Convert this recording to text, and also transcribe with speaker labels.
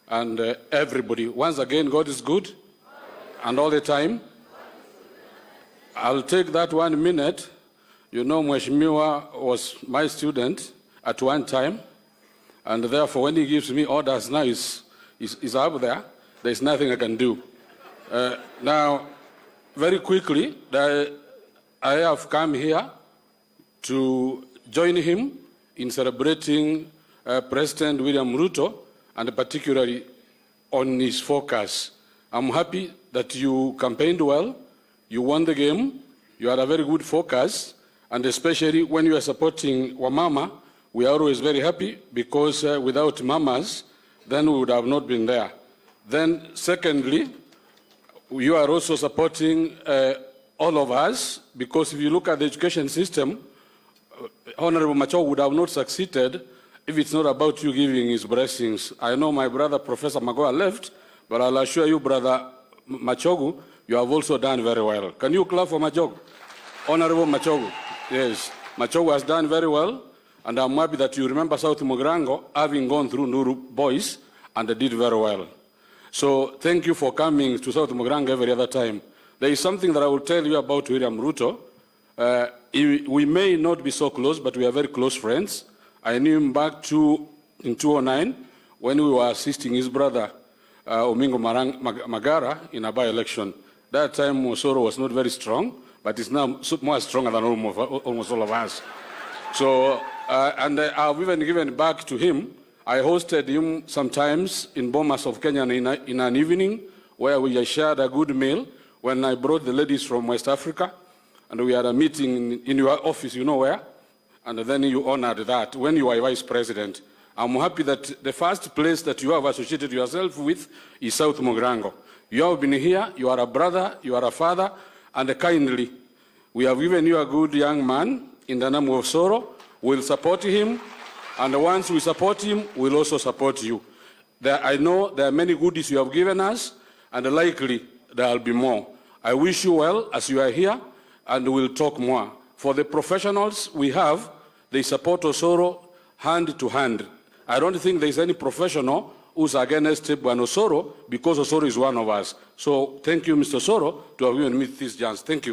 Speaker 1: and everybody. Once again, God is good, and all the time. I'll take that 1 minute. You know, Mheshimiwa was my student at one time, and therefore when he gives me orders now, is up there. There's nothing I can do. Now, very quickly, I have come here to join him in celebrating President William Ruto, and particularly on his focus. I'm happy that you campaigned well, you won the game, you had a very good focus, and especially when you are supporting Wamama, we are always very happy, because without mamas, then we would have not been there. Then secondly, you are also supporting all of us, because if you look at the education system, Honorable Machogu would have not succeeded if it's not about you giving his blessings. I know my brother Professor Magoa left, but I'll assure you, Brother Machogu, you have also done very well. Can you clap for Machogu? Honorable Machogu. Yes, Machogu has done very well, and I'm happy that you remember S.Mugirango having gone through Nuru Boys and they did very well. So thank you for coming to S.Mugirango every other time. There is something that I will tell you about William Ruto. We may not be so close, but we are very close friends. I knew him back in 2009 when we were assisting his brother Omingo Magara in a by-election. That time Osoro was not very strong, but is now more stronger than almost all of us. So, and I've even given back to him. I hosted him sometimes in Bomas of Kenya in an evening where we shared a good meal when I brought the ladies from West Africa, and we had a meeting in your office, you know where, and then you honored that when you were vice president. I'm happy that the first place that you have associated yourself with is S.Mugirango. You have been here, you are a brother, you are a father, and kindly, we have given you a good young man in the name of Soro. We'll support him, and once we support him, we'll also support you. I know there are many goodies you have given us, and likely there will be more. I wish you well as you are here, and we'll talk more. For the professionals we have, they support Osoro hand to hand. I don't think there's any professional who's against Osoro, because Osoro is one of us. So thank you, Mr. Soro, to have given me this chance. Thank you.